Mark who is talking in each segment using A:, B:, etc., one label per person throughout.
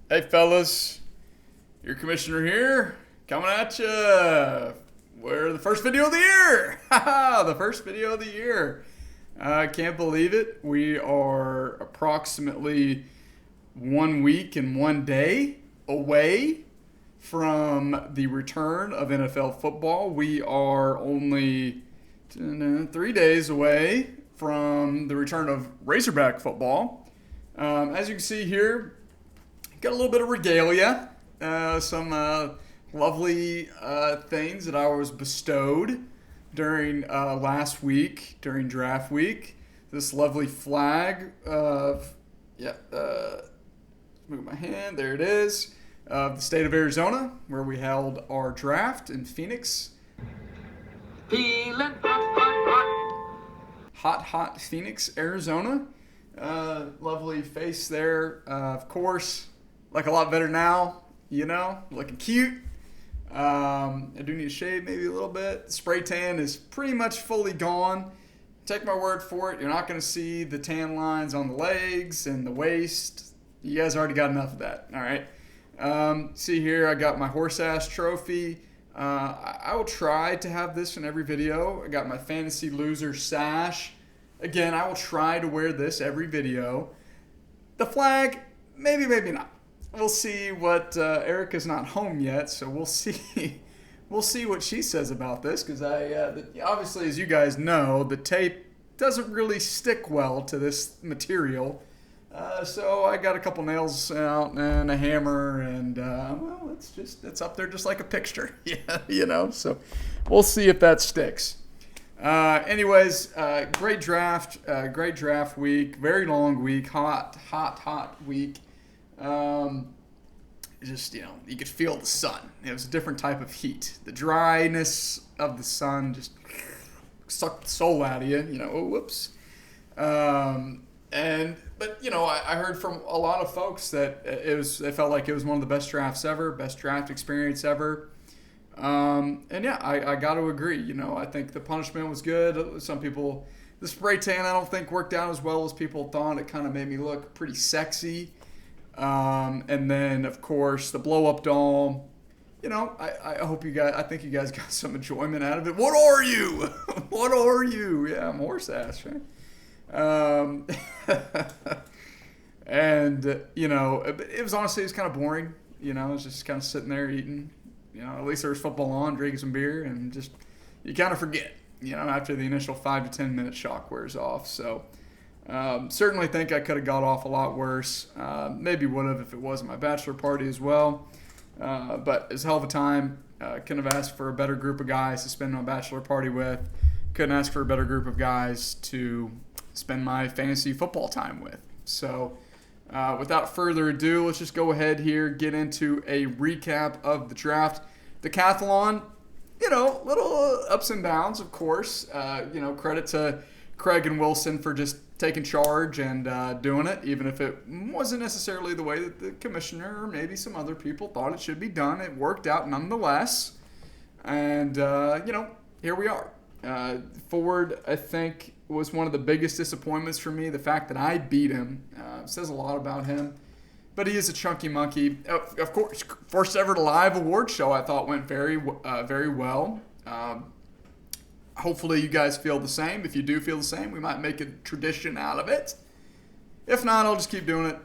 A: Hey fellas, your commissioner here, coming at you. We're the first video of the year. The first video of the year. I can't believe it. We are approximately 1 week and 1 day away from the return of NFL football. We are only 3 days away from the return of Razorback football. As you can see here, got a little bit of regalia, some lovely things that I was bestowed during last week, during draft week. This lovely flag of, move my hand, there it is, of the state of Arizona, where we held our draft in Phoenix.
B: Feeling hot.
A: Hot Phoenix, Arizona. Lovely face there, of course. Like a lot better now, looking cute. I do need to shave maybe a little bit. The spray tan is pretty much fully gone. Take my word for it. You're not going to see the tan lines on the legs and the waist. You guys already got enough of that. All right. See here, I got my horse ass trophy. I will try to have this in every video. I got my fantasy loser sash. Again, I will try to wear this every video. The flag, maybe not. We'll see what Erica's not home yet, so we'll see. We'll see what she says about this, because obviously, as you guys know, the tape doesn't really stick well to this material. So I got a couple nails out and a hammer, and it's up there just like a picture, yeah, So we'll see if that sticks. Anyways, great draft week, very long week, hot week. You could feel the sun. It was a different type of heat. The dryness of the sun just sucked the soul out of you. Oh, whoops. I heard from a lot of folks that they felt like it was one of the best drafts ever, best draft experience ever. I got to agree. I think the punishment was good. Some people, the spray tan I don't think worked out as well as people thought. It kind of made me look pretty sexy. And then, of course, the blow-up doll. I hope you guys, I think you guys got some enjoyment out of it. What are you? What are you? Yeah, I'm horse ass, right? It was honestly, it was kind of boring. I was just kind of sitting there eating. At least there was football on, drinking some beer, and just, you kind of forget, after the initial 5 to 10 minute shock wears off. So, certainly think I could have got off a lot worse. Maybe would have if it wasn't my bachelor party as well. But it was a hell of a time. Couldn't have asked for a better group of guys to spend my bachelor party with. Couldn't ask for a better group of guys to spend my fantasy football time with. So, without further ado, let's just go ahead here, get into a recap of the draft. Decathlon, little ups and downs, of course. Credit to Craig and Wilson for just taking charge and doing it, even if it wasn't necessarily the way that the commissioner or maybe some other people thought it should be done. It worked out nonetheless. And, here we are. Ford, I think, was one of the biggest disappointments for me. The fact that I beat him says a lot about him. But he is a chunky monkey. Of course, first ever live award show I thought went very well. Hopefully you guys feel the same. If you do feel the same, we might make a tradition out of it. If not, I'll just keep doing it,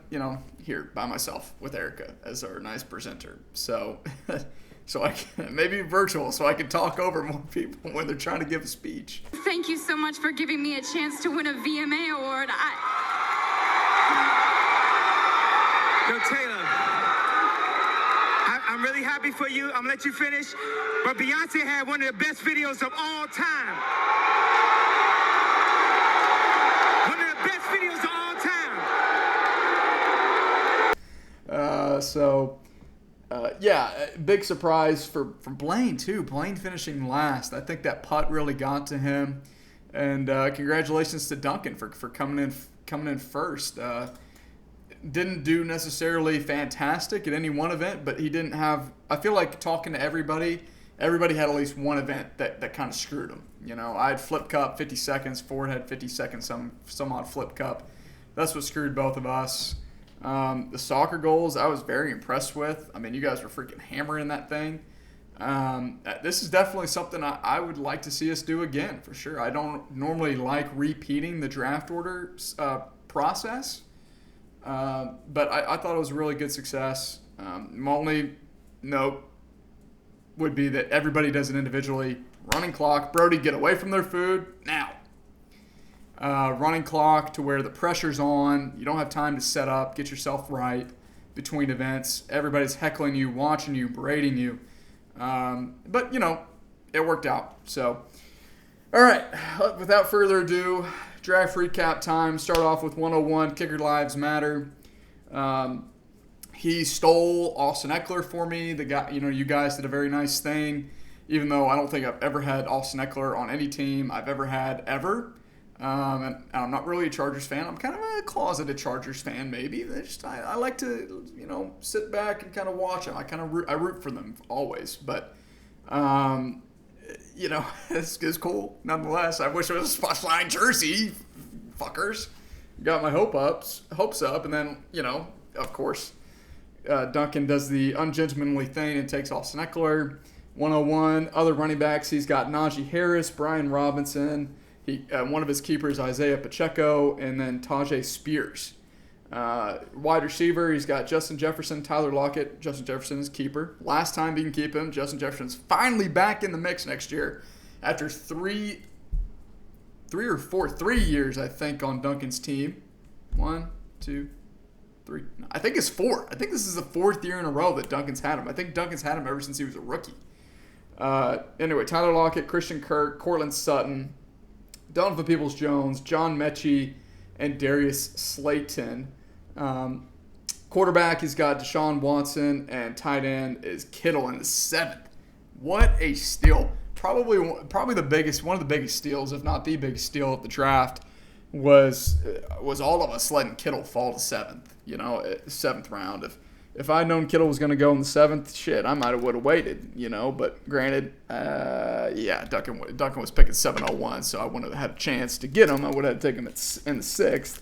A: here by myself with Erica as our nice presenter. So I can, maybe virtual, so I can talk over more people when they're trying to give a speech.
C: Thank you so much for giving me a chance to win a VMA award.
D: Yo, Taylor, I'm really happy for you. I'm gonna let you finish. But Beyonce had one of the best videos of all time. One of the best videos of all
A: time. Big surprise for Blaine, too. Blaine finishing last. I think that putt really got to him. And congratulations to Duncan for coming in first. Didn't do necessarily fantastic at any one event, but he didn't have, I feel like talking to everybody had at least one event that kind of screwed him. I had Flip Cup 50 seconds, Ford had 50 seconds, some odd Flip Cup. That's what screwed both of us. The soccer goals, I was very impressed with. I mean, you guys were freaking hammering that thing. This is definitely something I would like to see us do again, for sure. I don't normally like repeating the draft order process, but I thought it was a really good success. My only note would be that everybody does it individually. Running clock. Brody, get away from their food now. Running clock to where the pressure's on. You don't have time to set up, get yourself right between events. Everybody's heckling you, watching you, berating you. But, it worked out. So, all right. Without further ado, draft recap time. Start off with 101, Kicker Lives Matter. He stole Austin Eckler for me. The guy, you guys did a very nice thing. Even though I don't think I've ever had Austin Eckler on any team I've ever had ever. And I'm not really a Chargers fan. I'm kind of a closeted Chargers fan, maybe. I like to, sit back and kind of watch them. I root for them always. But, it's cool nonetheless. I wish it was a Splash jersey, fuckers. Got my hopes up. And then, of course, Duncan does the ungentlemanly thing and takes Austin Eckler. 101, other running backs, he's got Najee Harris, Brian Robinson, one of his keepers, Isaiah Pacheco, and then Tajay Spears. Wide receiver, he's got Justin Jefferson, Tyler Lockett. Justin Jefferson is keeper. Last time he can keep him. Justin Jefferson's finally back in the mix next year after 3 years, I think, on Duncan's team. 1, 2, 3. No, I think it's 4. I think this is the 4th year in a row that Duncan's had him. I think Duncan's had him ever since he was a rookie. Anyway, Tyler Lockett, Christian Kirk, Cortland Sutton, Donovan Peoples-Jones, John Mechie, and Darius Slayton. Quarterback, he's got Deshaun Watson, and tight end is Kittle in the 7th. What a steal. Probably one of the biggest steals, if not the biggest steal of the draft, was all of us letting Kittle fall to 7th, 7th round. If I'd known Kittle was going to go in the 7th, shit, I might have would have waited, But granted, Duncan was picking 701, so I wouldn't have had a chance to get him. I would have had to take him in the 6th.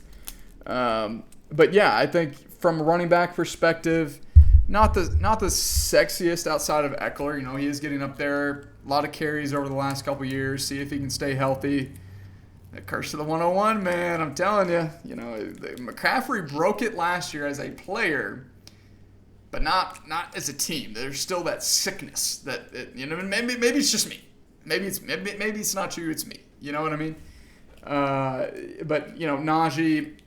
A: But yeah, I think from a running back perspective, not the sexiest outside of Eckler. He is getting up there. A lot of carries over the last couple years. See if he can stay healthy. The curse of the 101, man. I'm telling you. McCaffrey broke it last year as a player. But not as a team. There's still that sickness that maybe it's just me. Maybe it's not you. It's me. You know what I mean? But Najee,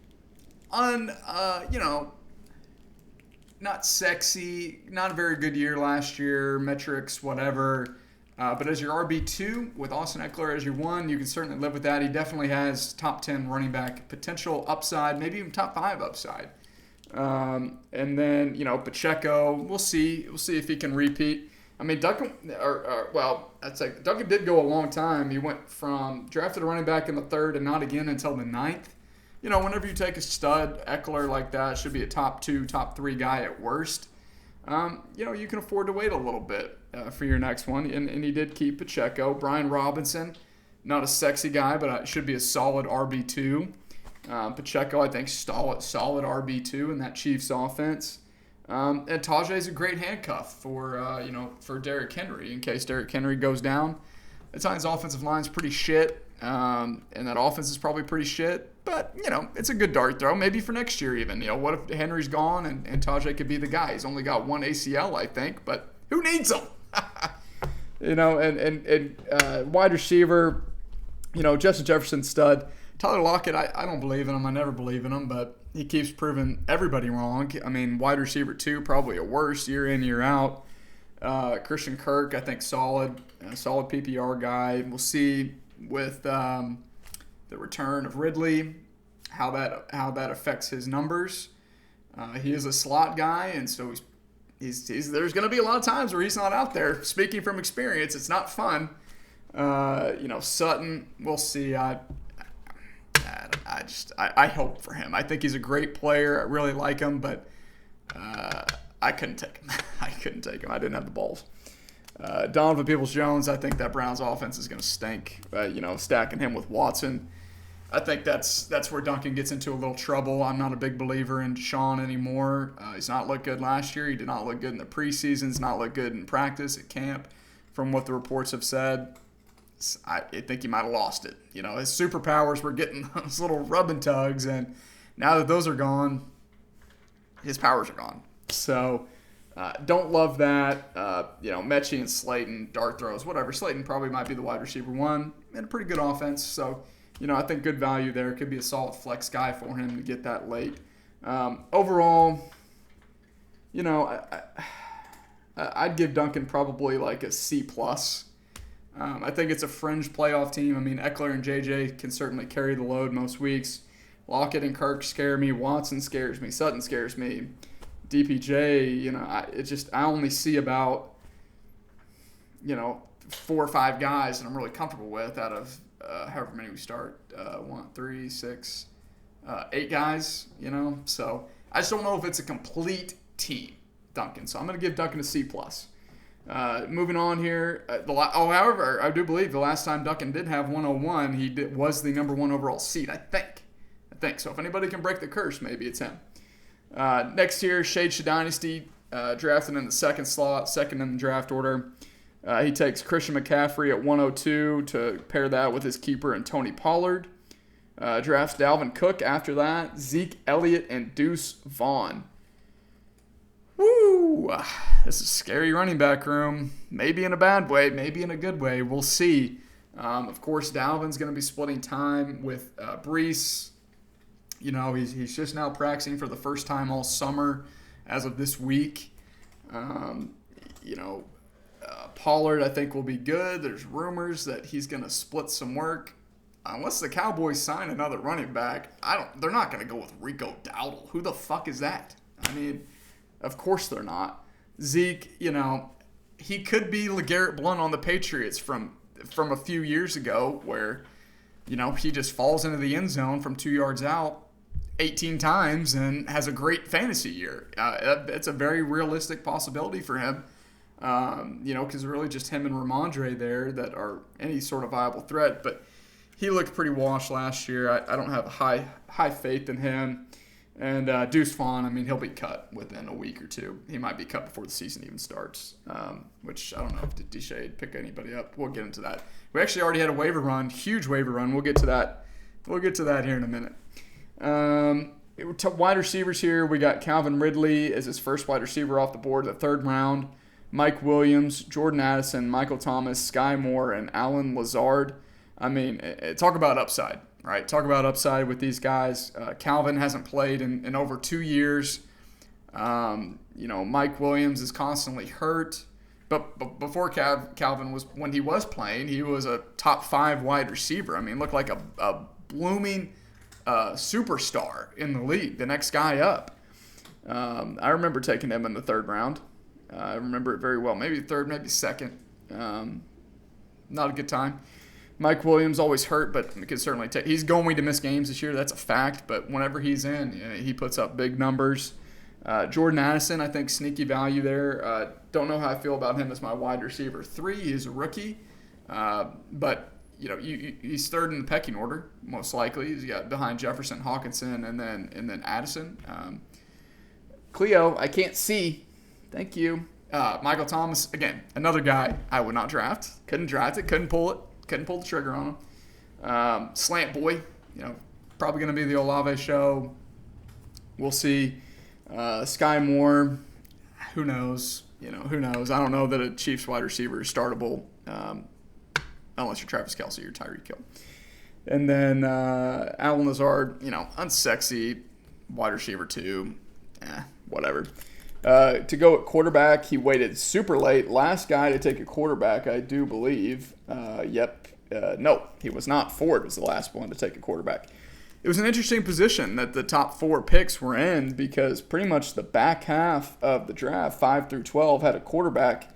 A: not sexy, not a very good year last year. Metrics, whatever. But as your RB2 with Austin Eckler as your 1, you can certainly live with that. He definitely has top 10 running back potential upside, maybe even top 5 upside. And then, Pacheco, we'll see if he can repeat. I mean, Duncan did go a long time. He went from drafted a running back in the 3rd and not again until the 9th. Whenever you take a stud Eckler like that, should be a top 2, top 3 guy at worst. You can afford to wait a little bit for your next one. And he did keep Pacheco. Brian Robinson, not a sexy guy, but should be a solid RB2. Pacheco, I think, solid RB2 in that Chiefs offense. And Tajay's a great handcuff for Derrick Henry in case Derrick Henry goes down. The Titans' offensive line's pretty shit, and that offense is probably pretty shit. But, it's a good dart throw, maybe for next year even. What if Henry's gone and Tajay could be the guy? He's only got 1 ACL, I think, but who needs him? And wide receiver, Justin Jefferson stud. Tyler Lockett, I don't believe in him. I never believe in him, but he keeps proving everybody wrong. I mean, wide receiver 2, probably a worse year in, year out. Christian Kirk, I think solid PPR guy. We'll see with the return of Ridley how that affects his numbers. He is a slot guy, and so he's there's going to be a lot of times where he's not out there. Speaking from experience, it's not fun. Sutton, we'll see. I hope for him. I think he's a great player. I really like him, but I couldn't take him. I didn't have the balls. Donovan Peoples-Jones, I think that Browns offense is going to stink. Stacking him with Watson. I think that's where Duncan gets into a little trouble. I'm not a big believer in Deshaun anymore. He's not looked good last year. He did not look good in the preseason. He's not looked good in practice at camp, from what the reports have said. I think he might have lost it. You know, his superpowers were getting those little rub and tugs, and now that those are gone, his powers are gone. So, don't love that. Mechie and Slayton, dart throws, whatever. Slayton probably might be the wide receiver one, and a pretty good offense. So, I think good value there. Could be a solid flex guy for him to get that late. Overall, I'd give Duncan probably like a C+. I think it's a fringe playoff team. I mean, Eckler and JJ can certainly carry the load most weeks. Lockett and Kirk scare me. Watson scares me. Sutton scares me. DPJ, I only see about, 4 or 5 guys that I'm really comfortable with out of however many we start. 1, 3, 6, 8 guys, So I just don't know if it's a complete team, Duncan. So I'm going to give Duncan a C+. Moving on here. However, I do believe the last time Duncan did have 101, he was the number 1 overall seed, I think. So if anybody can break the curse, maybe it's him. Next year, Shadynasty, drafted in the second slot, second in the draft order. He takes Christian McCaffrey at 102 to pair that with his keeper and Tony Pollard. Drafts Dalvin Cook after that, Zeke Elliott, and Deuce Vaughn. Woo! This is a scary running back room. Maybe in a bad way, maybe in a good way. We'll see. Of course, Dalvin's going to be splitting time with Breece. He's just now practicing for the first time all summer as of this week. Pollard, I think, will be good. There's rumors that he's going to split some work. Unless the Cowboys sign another running back, they're not going to go with Rico Dowdle. Who the fuck is that? I mean, of course they're not. Zeke, he could be LeGarrette Blount on the Patriots from a few years ago where, he just falls into the end zone from 2 yards out 18 times and has a great fantasy year. It's a very realistic possibility for him. Because really just him and Ramondre there that are any sort of viable threat. But he looked pretty washed last year. I don't have high faith in him. And Deuce Vaughn, I mean, he'll be cut within a week or two. He might be cut before the season even starts, which I don't know if Deshae pick anybody up. We'll get into that. We actually already had a waiver run, huge waiver run. We'll get to that. We'll get to that here in a minute. Wide receivers here, we got Calvin Ridley as his first wide receiver off the board in the 3rd round. Mike Williams, Jordan Addison, Michael Thomas, Sky Moore, and Alan Lazard. I mean, talk about upside, right? Talk about upside with these guys. Calvin hasn't played in over 2 years. Mike Williams is constantly hurt. But before Calvin when he was playing, he was a top 5 wide receiver. I mean, looked like a blooming superstar in the league, the next guy up. I remember taking him in the 3rd round. I remember it very well. Maybe 3rd, maybe 2nd. Not a good time. Mike Williams always hurt, but could certainly take. He's going to miss games this year. That's a fact. But whenever he's in, he puts up big numbers. Jordan Addison, I think sneaky value there. Don't know how I feel about him as my wide receiver 3. He's a rookie, but he's 3rd in the pecking order most likely. He's got behind Jefferson, Hawkinson, and then Addison. Cleo, I can't see. Thank you. Michael Thomas, again, another guy I would not draft. Couldn't draft it. Couldn't pull it. Couldn't pull the trigger on him. Slant boy, probably going to be the Olave show. We'll see. Sky Moore, who knows? Who knows? I don't know that a Chiefs wide receiver is startable unless you're Travis Kelce or Tyreek Hill. And then Alan Lazard, unsexy wide receiver 2. Whatever. To go at quarterback, he waited super late. Last guy to take a quarterback, I do believe. No, he was not. Ford was the last one to take a quarterback. It was an interesting position that the top 4 picks were in because pretty much the back half of the draft, 5 through 12, had a quarterback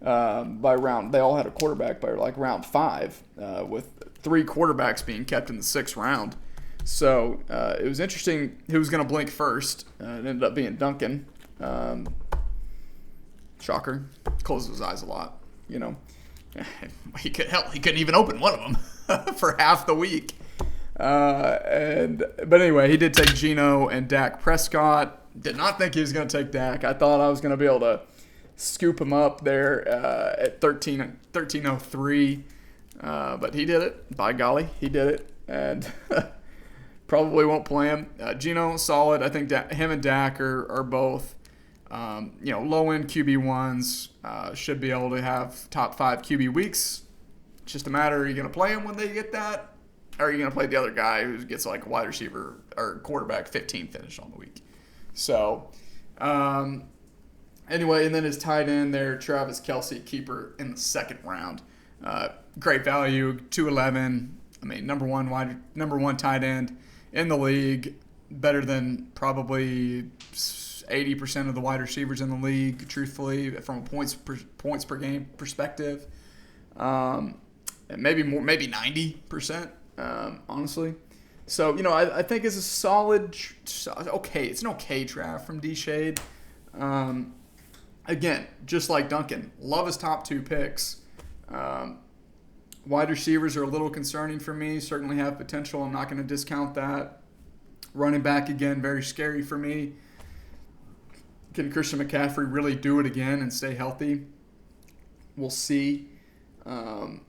A: by round. They all had a quarterback by round 5, with 3 quarterbacks being kept in the 6th round. So it was interesting who was going to blink first. It ended up being Duncan. Shocker. Closes his eyes a lot, He couldn't even open one of them for half the week. But anyway, he did take Geno and Dak Prescott. Did not think he was going to take Dak. I thought I was going to be able to scoop him up there at 1303. But he did it. By golly, he did it. And probably won't play him. Geno, solid. I think him and Dak are both, low-end QB1s. Should be able to have top 5 QB weeks. It's just a matter, are you going to play him when they get that? Or are you going to play the other guy who gets like a wide receiver or quarterback 15 finish on the week? So, anyway, and then his tight end there, Travis Kelce, keeper in the second round. Great value, 211. I mean, number one tight end in the league, better than probably 80% of the wide receivers in the league, truthfully, from a points per game perspective. And maybe more, maybe 90%, honestly. So, I think it's a solid, okay, it's an okay draft from D-Shade. Again, just like Duncan, love his top 2 picks. Wide receivers are a little concerning for me, certainly have potential. I'm not going to discount that. Running back, again, very scary for me. Can Christian McCaffrey really do it again and stay healthy? We'll see. I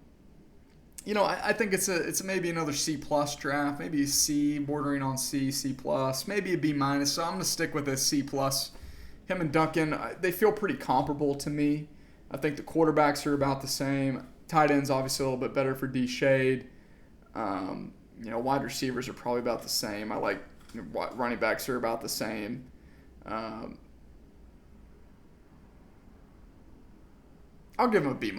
A: think it's maybe another C+ draft, maybe a C, bordering on C+, maybe a B-. So I'm going to stick with a C+. Him and Duncan, they feel pretty comparable to me. I think the quarterbacks are about the same. Tight ends obviously a little bit better for D-Shade. Wide receivers are probably about the same. I like running backs are about the same. I'll give him a B-.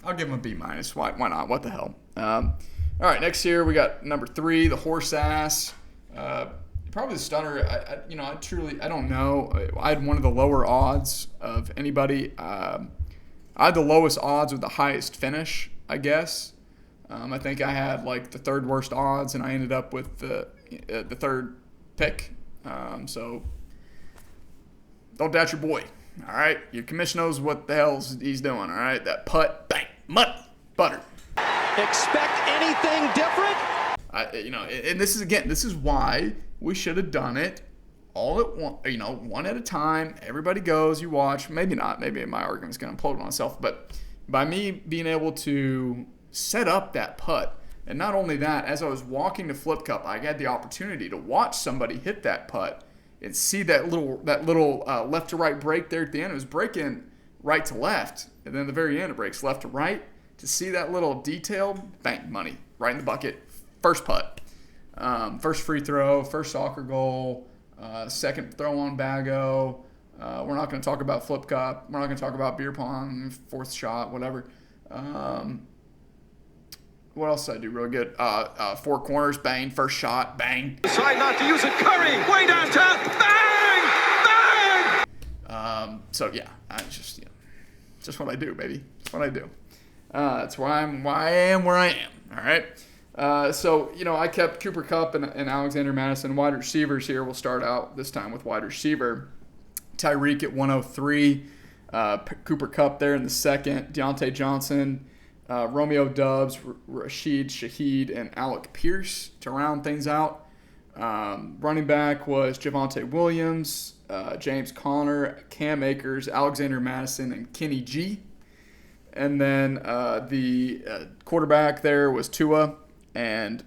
A: I'll give him a B-. Why not? What the hell? All right, next here we got number 3, the horse ass. Probably the stunner. I don't know. I had one of the lower odds of anybody. I had the lowest odds with the highest finish, I guess. I think I had like the 3rd worst odds, and I ended up with the 3rd pick. So don't doubt your boy. All right, your commission knows what the hell he's doing. All right, that putt, bang, butter.
E: Expect anything different?
A: And this is why we should have done it all at one. One at a time. Everybody goes. You watch. Maybe not. Maybe my argument's going to implode on itself. But by me being able to set up that putt, and not only that, as I was walking to Flip Cup, I had the opportunity to watch somebody hit that putt and see that little left to right break there at the end. It was breaking right to left, and then at the very end it breaks left to right. To see that little detail, bang, money right in the bucket. First putt, first free throw, first soccer goal, second throw on Bago. We're not going to talk about Flip Cup. We're not going to talk about beer pong, 4th shot, whatever. What else did I do really good? 4 corners, bang, first shot, bang.
E: Decide not to use it. Curry, way downtown, bang, bang.
A: So yeah, I just what I do, baby. That's what I do. That's why I am where I am. All right. So I kept Cooper Kupp and Alexander Madison. Wide receivers here. We'll start out this time with wide receiver. Tyreek at 103. Cooper Kupp there in the second. Deontay Johnson. Romeo Doubs, Rashid Shaheed, and Alec Pierce to round things out. Running back was Javonte Williams, James Conner, Cam Akers, Alexander Madison, and Kenny G. And then the quarterback there was Tua, and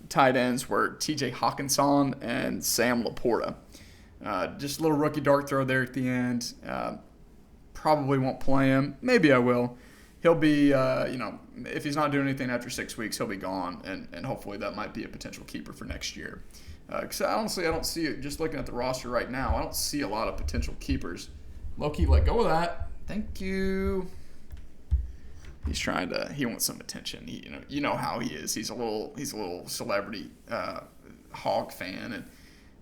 A: tight ends were TJ Hawkinson and Sam Laporta. Just a little rookie dart throw there at the end. Probably won't play him. Maybe I will. He'll be, if he's not doing anything after 6 weeks, he'll be gone, and hopefully that might be a potential keeper for next year. Because honestly, I don't see it. Just looking at the roster right now, I don't see a lot of potential keepers. Low-key, let go of that. Thank you. He wants some attention. You know how he is. He's a little celebrity hog fan. And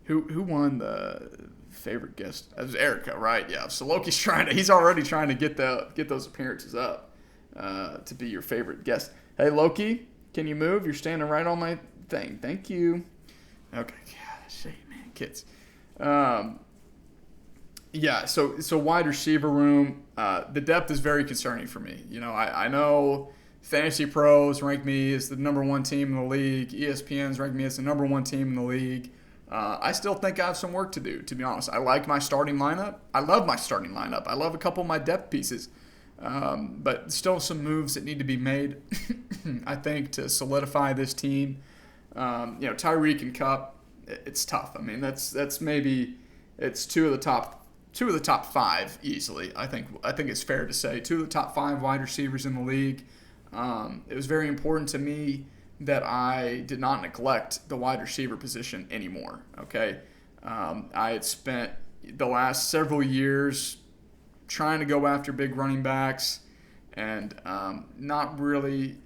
A: who won the favorite guest? It was Erica, right? Yeah. So Loki's he's already trying to get those appearances up. To be your favorite guest. Hey, Loki, can you move? You're standing right on my thing. Thank you. Okay. God, shit, man, kids. Yeah, so wide receiver room, the depth is very concerning for me. I know Fantasy Pros rank me as the number 1 team in the league. ESPN's ranked me as the number 1 team in the league. I still think I have some work to do, to be honest. I like my starting lineup. I love my starting lineup. I love a couple of my depth pieces. But still some moves that need to be made, I think, to solidify this team. Tyreek and Cup, it's tough. I mean, that's maybe it's two of the top 5 easily. I think it's fair to say 2 of the top 5 wide receivers in the league. It was very important to me that I did not neglect the wide receiver position anymore. Okay, I had spent the last several years trying to go after big running backs and not really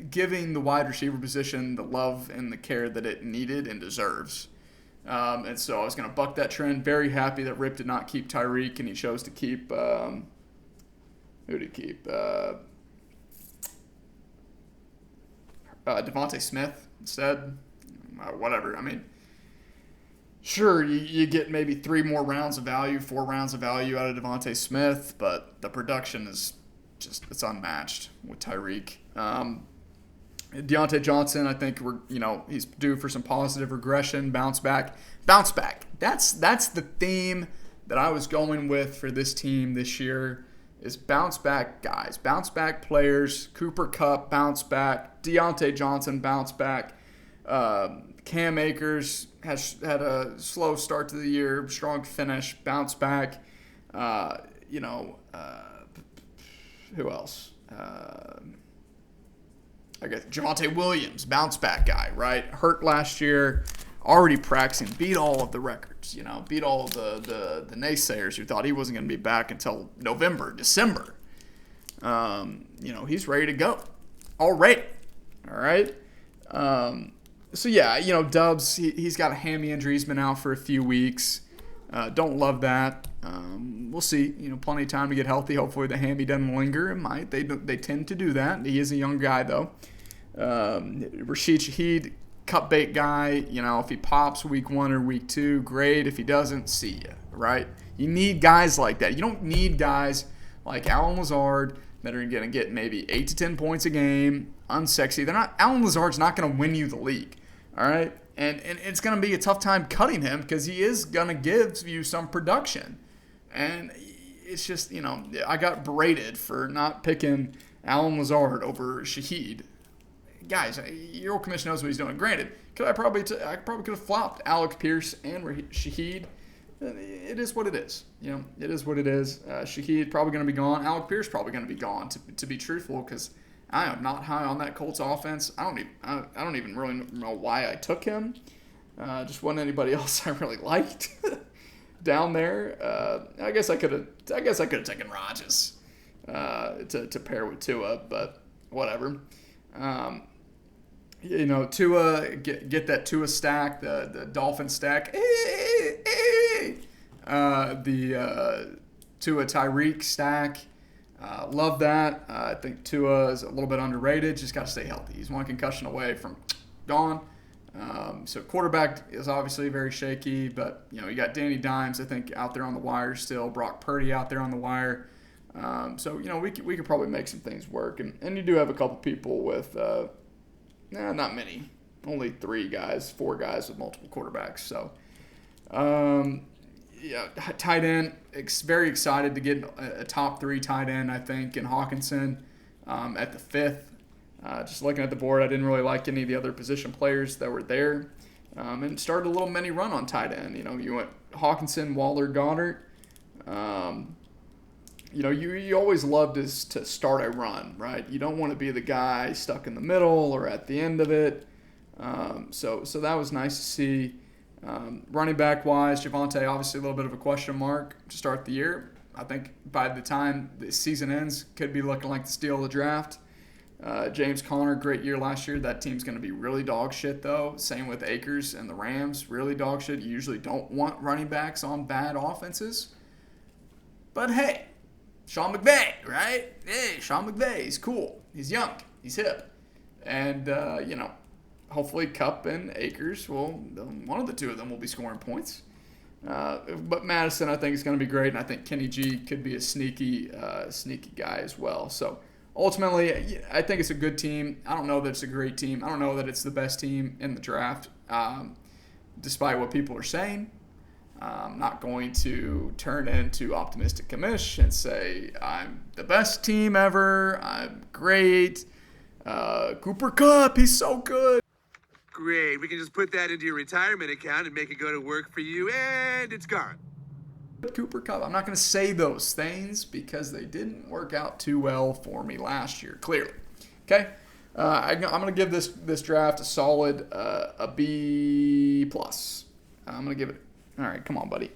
A: giving the wide receiver position the love and the care that it needed and deserves. And so I was going to buck that trend. Very happy that Rip did not keep Tyreek and he chose to keep who did he keep? Devontae Smith instead. Whatever. I mean, sure, you get maybe 3 more rounds of value, 4 rounds of value out of Devontae Smith, but the production is just, it's unmatched with Tyreek. Deontay Johnson, I think he's due for some positive regression, bounce back. That's the theme that I was going with for this team this year. Is bounce back guys, bounce back players. Cooper Kupp, bounce back. Deontay Johnson, bounce back. Cam Akers had a slow start to the year, strong finish, bounce back. Who else? I guess Javonte Williams, bounce back guy, right? Hurt last year, already practicing, beat all of the records, beat all of the naysayers who thought he wasn't going to be back until November, December. He's ready to go already. All right. Dubs, he's got a hammy injury. He's been out for a few weeks. Don't love that. We'll see. Plenty of time to get healthy. Hopefully the hammy doesn't linger. It might. They tend to do that. He is a young guy, though. Rashid Shaheed, cut bait guy. If he pops week 1 or week 2, great. If he doesn't, see ya, right? You need guys like that. You don't need guys like Allen Lazard that are going to get maybe 8 to 10 points a game, unsexy. Allen Lazard's not going to win you the league, all right? And it's going to be a tough time cutting him because he is going to give you some production. And it's just, I got berated for not picking Allen Lazard over Shaheed. Guys, your old commission knows what he's doing. Granted, I probably could have flopped Alec Pierce and Shaheed. It is what it is. It is what it is. Shaheed probably going to be gone. Alec Pierce probably going to be gone, to be truthful, because I am not high on that Colts offense. I don't even really know why I took him. Just wasn't anybody else I really liked down there. I guess I could have taken Rodgers to pair with Tua, but whatever. Tua, get that Tua stack, the Dolphin stack. The Tua Tyreek stack. Love that. I think Tua is a little bit underrated. Just got to stay healthy. He's 1 concussion away from gone. So quarterback is obviously very shaky, but you got Danny Dimes, I think, out there on the wire still. Brock Purdy out there on the wire. So we could probably make some things work, and you do have a couple people with not many, only 4 guys with multiple quarterbacks. So tight end, very excited to get a top 3 tight end, I think, in Hawkinson at the 5th. Just looking at the board, I didn't really like any of the other position players that were there, and started a little mini run on tight end. You went Hawkinson, Waller, Goddard. You always love to start a run, right? You don't want to be the guy stuck in the middle or at the end of it. So that was nice to see. Running back wise, Javonte, obviously a little bit of a question mark to start the year. I think by the time the season ends, could be looking like the steal of the draft. James Conner, great year last year. That team's going to be really dog shit, though. Same with Akers and the Rams, really dog shit. You usually don't want running backs on bad offenses. But hey, Sean McVay, right? Hey, Sean McVay, he's cool. He's young. He's hip. And, hopefully Kupp and Akers one of the 2 of them will be scoring points. But Madison, I think, is going to be great. And I think Kenny G could be a sneaky guy as well. So ultimately, I think it's a good team. I don't know that it's a great team. I don't know that it's the best team in the draft, despite what people are saying. I'm not going to turn into optimistic commish and say I'm the best team ever. I'm great. Cooper Kupp, he's so good.
D: Great. We can just put that into your retirement account and make it go to work for you, and it's gone.
A: Cooper Kupp. I'm not going to say those things because they didn't work out too well for me last year, clearly. Okay? I'm going to give this draft a solid a B+. I'm going to give it. All right, come on, buddy.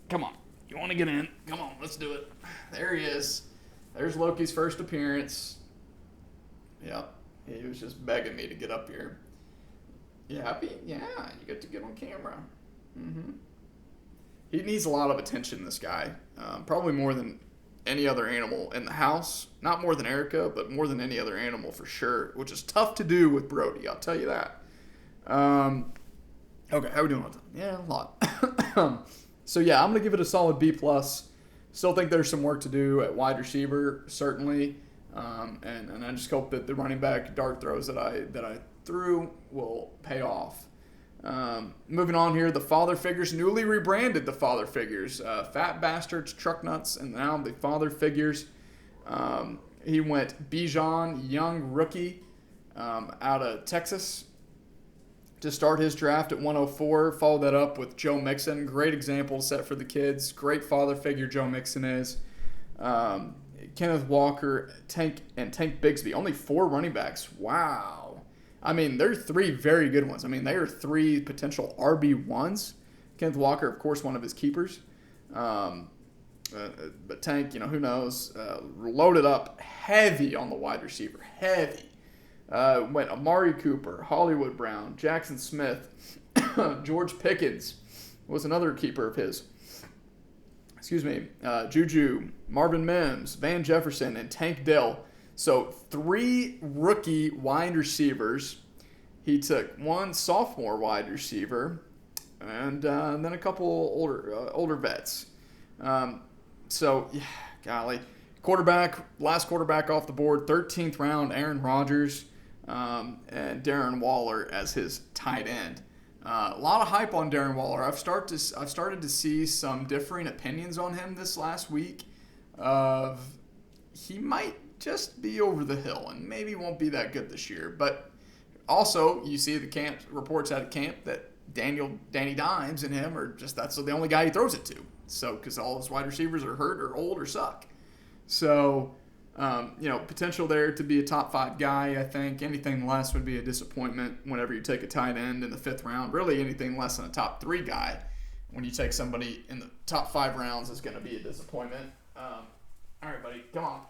A: Come on. You want to get in? Come on, let's do it. There he is. There's Loki's first appearance. Yep. He was just begging me to get up here. You happy? Yeah, you get to get on camera. Mm-hmm. He needs a lot of attention, this guy. Probably more than any other animal in the house. Not more than Erica, but more than any other animal for sure, which is tough to do with Brody, I'll tell you that. Okay, how are we doing on time? Yeah, a lot. So, yeah, I'm going to give it a solid B+. Still think there's some work to do at wide receiver, certainly. And I just hope that the running back dart throws that I threw will pay off. Moving on here, the father figures, newly rebranded the father figures. Fat Bastards, Truck Nuts, and now the father figures. He went Bijan, young rookie, out of Texas to start his draft at 104. Followed that up with Joe Mixon. Great example set for the kids. Great father figure Joe Mixon is. Kenneth Walker, Tank Bigsby. Only 4 running backs. Wow. I mean, they're 3 very good ones. I mean, they are 3 potential RB1s. Kenneth Walker, of course, one of his keepers. But Tank, who knows? Loaded up heavy on the wide receiver. Heavy. Went Amari Cooper, Hollywood Brown, Jackson Smith, George Pickens was another keeper of his. Juju, Marvin Mims, Van Jefferson, and Tank Dell. So 3 rookie wide receivers. He took 1 sophomore wide receiver, and then a couple older vets. Golly. Last quarterback off the board, 13th round, Aaron Rodgers, and Darren Waller as his tight end. A lot of hype on Darren Waller. I've started to see some differing opinions on him this last week. He might just be over the hill and maybe won't be that good this year. But also, you see the camp reports out of camp that Danny Dimes and him are just that's the only guy he throws it to. So because all his wide receivers are hurt or old or suck. So potential there to be a top 5 guy, I think. Anything less would be a disappointment whenever you take a tight end in the 5th round. Really, anything less than a top 3 guy when you take somebody in the top 5 rounds is going to be a disappointment. All right, buddy, come on.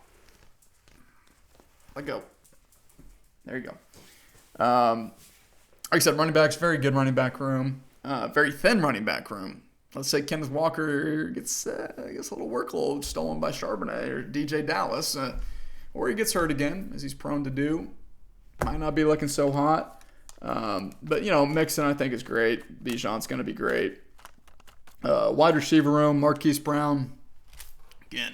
A: Let go. There you go. Like I said, running backs, very good running back room. Very thin running back room. Let's say Kenneth Walker gets a little workload stolen by Charbonnet or DJ Dallas, or he gets hurt again, as he's prone to do. Might not be looking so hot. But Mixon I think is great. Bijan's going to be great. Wide receiver room, Marquise Brown. Again,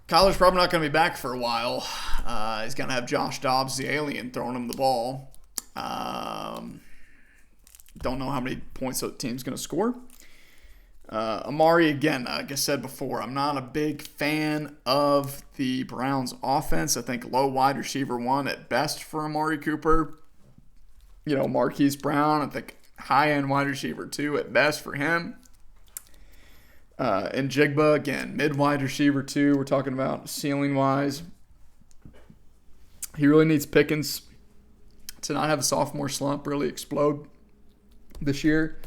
A: Kyler's probably not going to be back for a while. He's going to have Josh Dobbs, the alien, throwing him the ball. Don't know how many points the team's going to score. Amari, again, like I said before, I'm not a big fan of the Browns' offense. I think low wide receiver 1 at best for Amari Cooper. Marquise Brown, I think high-end wide receiver 2 at best for him. And Jigba, again, mid-wide receiver 2. We're talking about ceiling-wise. He really needs Pickens to not have a sophomore slump, really explode this year.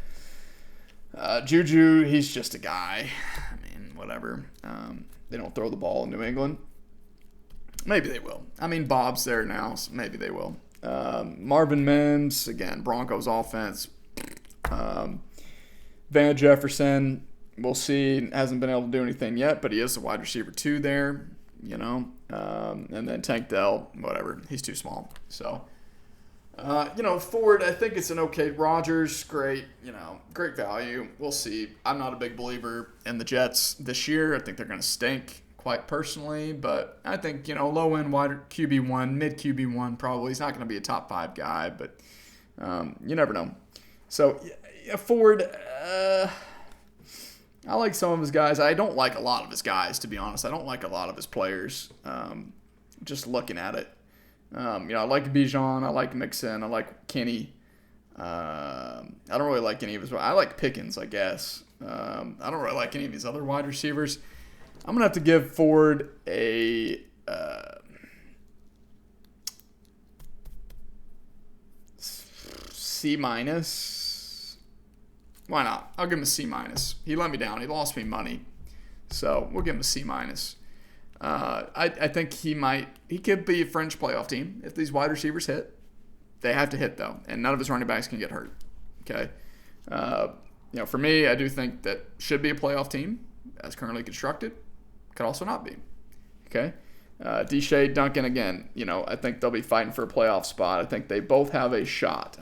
A: Juju, he's just a guy. I mean, whatever. They don't throw the ball in New England. Maybe they will. I mean, Bob's there now, so maybe they will. Marvin Mims, again, Broncos offense. Van Jefferson, we'll see. Hasn't been able to do anything yet, but he is the wide receiver 2 there, And then Tank Dell, whatever. He's too small. So, Ford, I think it's an okay. Rodgers, great, great value. We'll see. I'm not a big believer in the Jets this year. I think they're going to stink. quite personally, but I think, low end wide QB1, mid QB1 probably. He's not going to be a top 5 guy, but you never know. So, Ford, I like some of his guys. I don't like a lot of his guys, to be honest. I don't like a lot of his players, just looking at it. I like Bijan. I like Mixon. I like Kenny. I don't really like any of his. I like Pickens, I guess. I don't really like any of these other wide receivers. I'm going to have to give Ford a C-. Why not? I'll give him a C-. He let me down. He lost me money. So we'll give him a C-. I think he could be a Fringe playoff team if these wide receivers hit. They have to hit, though, and none of his running backs can get hurt. Okay? For me, I do think that should be a playoff team as currently constructed. Could also not be. Okay? Deshae, Duncan, again, I think they'll be fighting for a playoff spot. I think they both have a shot.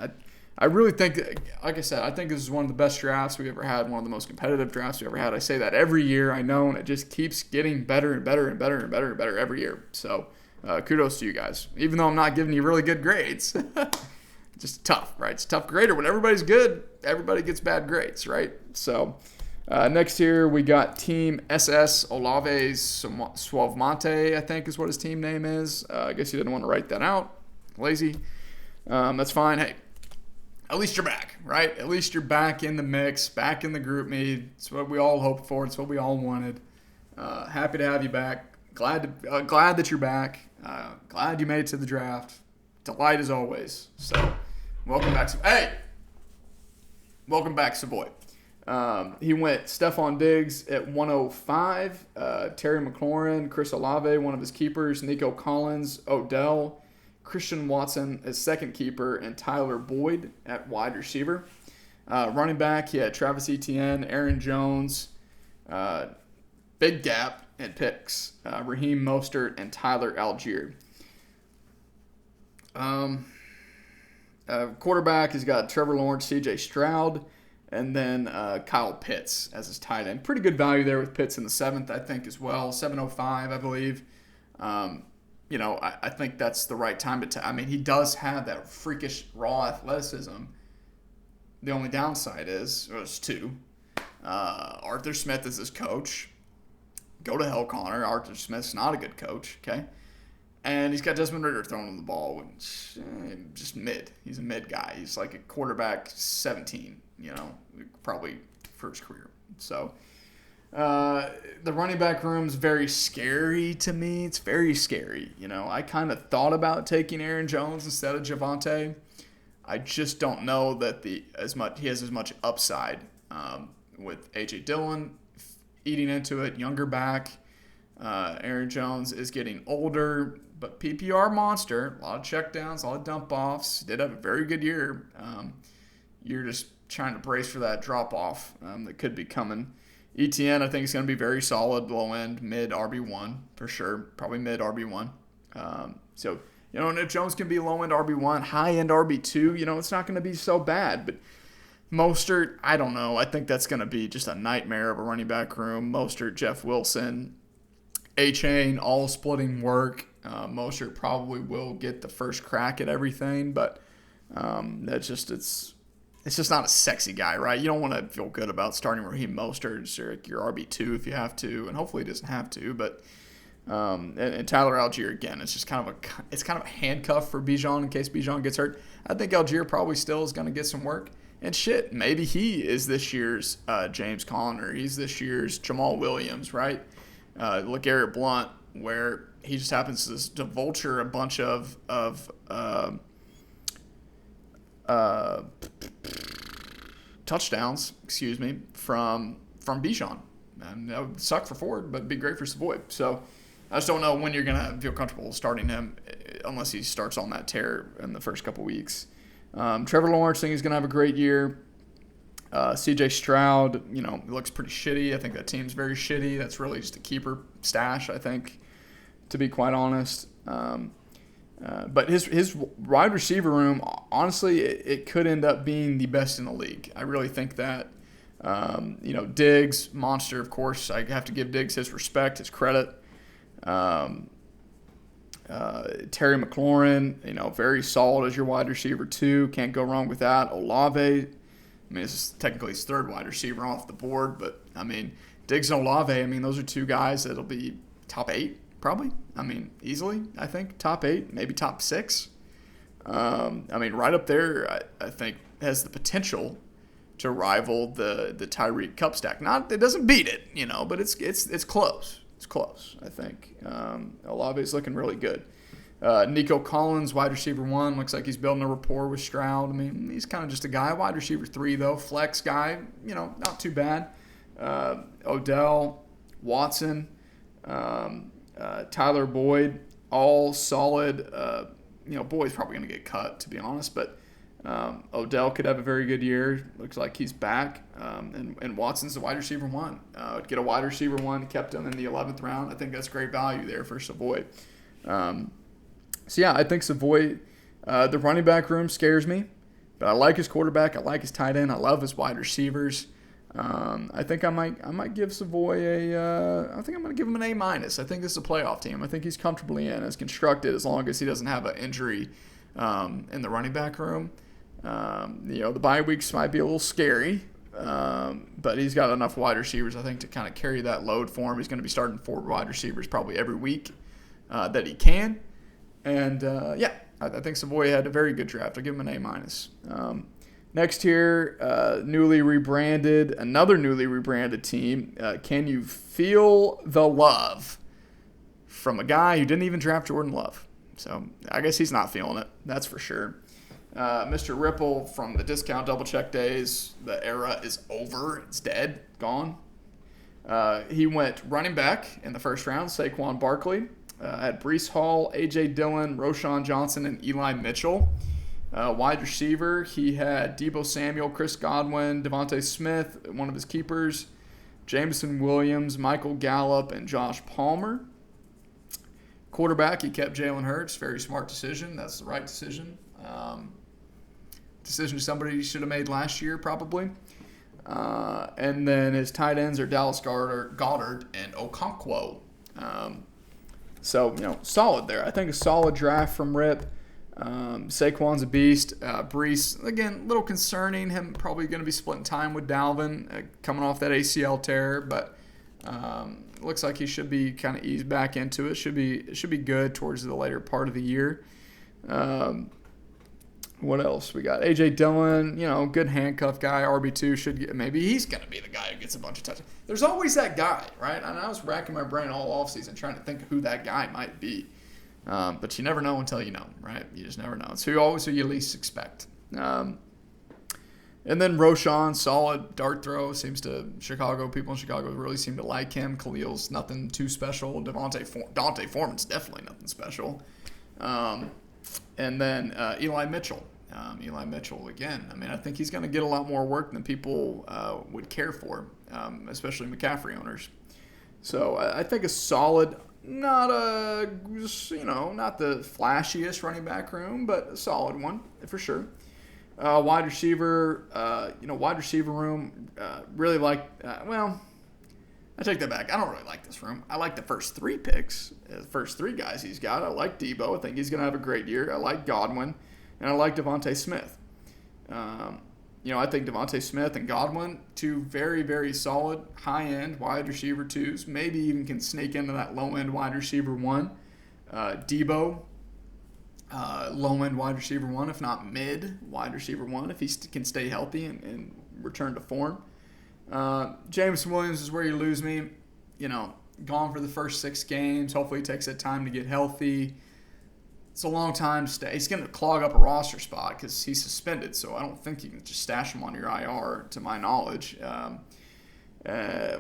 A: I really think, like I said, I think this is one of the best drafts we've ever had, one of the most competitive drafts we've ever had. I say that every year, I know, and it just keeps getting better and better and better and better and better every year. So kudos to you guys. Even though I'm not giving you really good grades. Just tough, right? It's a tough grader. When everybody's good, everybody gets bad grades, right? So next here, we got Team SS Olave Suavemonte, I think is what his team name is. I guess he didn't want to write that out. Lazy. That's fine. Hey. At least you're back, right? At least you're back in the mix, back in the group meet. It's what we all hoped for. It's what we all wanted. Happy to have you back. Glad that you're back. Glad you made it to the draft. Delight as always. So, welcome back. Welcome back, Savoy. He went Stephon Diggs at 105. Terry McLaurin, Chris Olave, one of his keepers. Nico Collins, Odell. Christian Watson as second keeper, and Tyler Boyd at wide receiver. Running back, he had Travis Etienne, Aaron Jones, big gap in picks, Raheem Mostert, and Tyler Algier. Quarterback, he's got Trevor Lawrence, C.J. Stroud, and then Kyle Pitts as his tight end. Pretty good value there with Pitts in the 7th, I think, as well. 705, I believe. I think that's the right time to he does have that freakish raw athleticism. The only downside is, there's two. Arthur Smith is his coach. Go to hell, Connor. Arthur Smith's not a good coach, okay? And he's got Desmond Ridder throwing him the ball, which just mid. He's a mid guy. He's like a quarterback 17, probably for his career. So the running back room's very scary to me. It's very scary. I kind of thought about taking Aaron Jones instead of Javonte. I just don't know that he has as much upside with A.J. Dillon eating into it, younger back. Aaron Jones is getting older, but PPR monster. A lot of checkdowns, a lot of dump offs. Did have a very good year. You're just trying to brace for that drop off that could be coming. ETN, I think, is going to be very solid, low end, mid RB1 for sure. Probably mid RB1. And if Jones can be low end RB1, high end RB2, it's not going to be so bad. But Mostert, I don't know. I think that's going to be just a nightmare of a running back room. Mostert, Jeff Wilson, A-Chain, all splitting work. Mostert probably will get the first crack at everything, but it's just not a sexy guy, right? You don't want to feel good about starting Raheem Mostert or your RB2 if you have to, and hopefully he doesn't have to. But and Tyler Algier again, it's kind of a handcuff for Bijan in case Bijan gets hurt. I think Algier probably still is going to get some work. And shit, maybe he is this year's James Conner. He's this year's Jamal Williams, right? LeGarrette Blount, where he just happens to vulture a bunch of touchdowns, from Bijan. And that would suck for Ford, but it'd be great for Savoy. So I just don't know when you're going to feel comfortable starting him unless he starts on that tear in the first couple weeks. Trevor Lawrence, I think he's going to have a great year. C.J. Stroud, he looks pretty shitty. I think that team's very shitty. That's really just a keeper stash, I think, to be quite honest. But his wide receiver room, honestly, it could end up being the best in the league. I really think that. Diggs, monster, of course. I have to give Diggs his respect, his credit. Terry McLaurin, very solid as your wide receiver too. Can't go wrong with that. Olave, I mean, this is technically his third wide receiver off the board, but I mean, Diggs and Olave, those are two guys that'll be top 8 probably. Easily, I think top 8, maybe top 6. Right up there, I think has the potential to rival the Tyreek Cup stack. It doesn't beat it, but it's close. It's close, I think. Olave's looking really good. Nico Collins, wide receiver 1, looks like he's building a rapport with Stroud. He's kind of just a guy. Wide receiver 3, though, flex guy, not too bad. Odell, Watson, Tyler Boyd, all solid. Boyd's probably going to get cut, to be honest, but Odell could have a very good year. Looks like he's back. And Watson's the wide receiver 1. Get a wide receiver 1, kept him in the 11th round. I think that's great value there for Savoy. I think Savoy, the running back room scares me, but I like his quarterback. I like his tight end. I love his wide receivers. I think I might give Savoy I think I'm going to give him an A-. I think this is a playoff team. I think he's comfortably in as constructed as long as he doesn't have an injury in the running back room. The bye weeks might be a little scary, but he's got enough wide receivers, I think, to kind of carry that load for him. He's going to be starting 4 wide receivers probably every week that he can. And, I think Savoy had a very good draft. I'll give him an A-. Next here, another newly rebranded team. Can you feel the love from a guy who didn't even draft Jordan Love? So I guess he's not feeling it. That's for sure. Mr. Ripple from the discount double check days. The era is over. It's dead. Gone. He went running back in the first round, Saquon Barkley. Had Breece Hall, A.J. Dillon, Roschon Johnson, and Eli Mitchell. Wide receiver, he had Deebo Samuel, Chris Godwin, Devontae Smith, one of his keepers, Jameson Williams, Michael Gallup, and Josh Palmer. Quarterback, he kept Jalen Hurts. Very smart decision. That's the right decision. Decision somebody should have made last year, probably. And then his tight ends are Dallas Goedert and Okonkwo. Solid there. I think a solid draft from Rip. Saquon's a beast. Breece, again, a little concerning. Him probably going to be splitting time with Dalvin, coming off that ACL tear, but looks like he should be kind of eased back into it. Should be good towards the later part of the year. What else we got? A.J. Dillon, good handcuff guy. RB2 maybe he's going to be the guy who gets a bunch of touchdowns. There's always that guy, right? And I was racking my brain all offseason trying to think of who that guy might be. But you never know until you know, right? You just never know. It's who you least expect. And then Roschon, solid dart throw. People in Chicago really seem to like him. Khalil's nothing too special. Dante Foreman's definitely nothing special. And then Eli Mitchell. Eli Mitchell, again, I think he's going to get a lot more work than people would care for, especially McCaffrey owners. So I think a solid, not the flashiest running back room, but a solid one for sure. Wide receiver room, really like, I take that back. I don't really like this room. I like the first 3 picks, the first 3 guys he's got. I like Deebo. I think he's going to have a great year. I like Godwin, and I like Devontae Smith. I think Devontae Smith and Godwin, 2 very, very solid high-end wide receiver 2s. Maybe even can sneak into that low-end wide receiver 1. Deebo, low-end wide receiver 1, if not mid wide receiver 1, if he can stay healthy and return to form. Jameson Williams is where you lose me. Gone for the first 6 games. Hopefully he takes that time to get healthy. It's a long time to stay. He's going to clog up a roster spot because he's suspended, so I don't think you can just stash him on your IR, to my knowledge.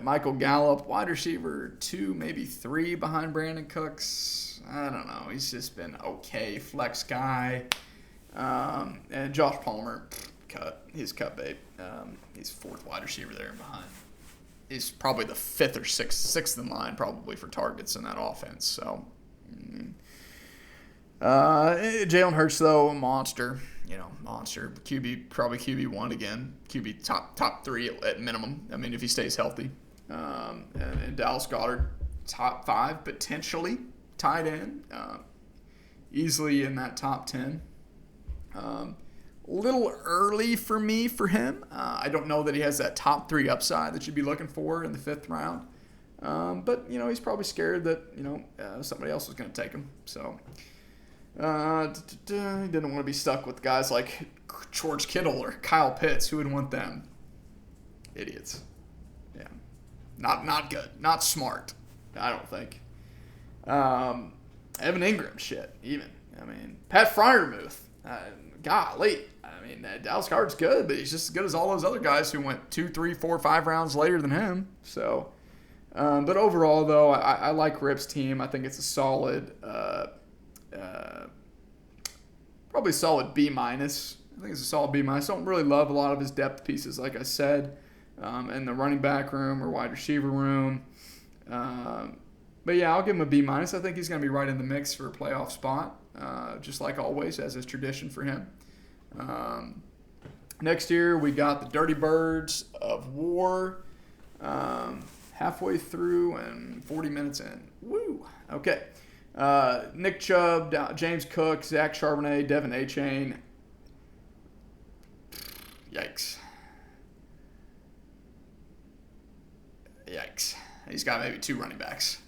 A: Michael Gallup, wide receiver 2, maybe 3 behind Brandon Cooks. I don't know. He's just been okay. Flex guy. And Josh Palmer, he's cut bait. He's 4th wide receiver there behind. He's probably the 5th or 6th in line probably for targets in that offense. So, Jalen Hurts though, a monster. Monster. Probably QB1 again. QB top 3 at minimum. If he stays healthy. And Dallas Goedert, top 5, potentially tight end. Easily in that top 10. Little early for me for him. I don't know that he has that top 3 upside that you'd be looking for in the 5th round. But, he's probably scared that, somebody else is going to take him. So, he didn't want to be stuck with guys like George Kittle or Kyle Pitts. Who would want them? Idiots. Yeah. Not good. Not smart, I don't think. Evan Ingram, shit, even. Pat Freiermuth. Golly. Dallas Goedert's good, but he's just as good as all those other guys who went 2, 3, 4, 5 rounds later than him. So, but overall, though, I like Rip's team. I think it's a solid, probably solid B-. I think it's a solid B-. I don't really love a lot of his depth pieces, like I said, in the running back room or wide receiver room. But yeah, I'll give him a B-. I think he's going to be right in the mix for a playoff spot, just like always, as is tradition for him. Next year, we got the Dirty Birds of War, halfway through and 40 minutes in. Woo! Okay. Nick Chubb, James Cook, Zach Charbonnet, Devin Achane. Yikes. He's got maybe 2 running backs.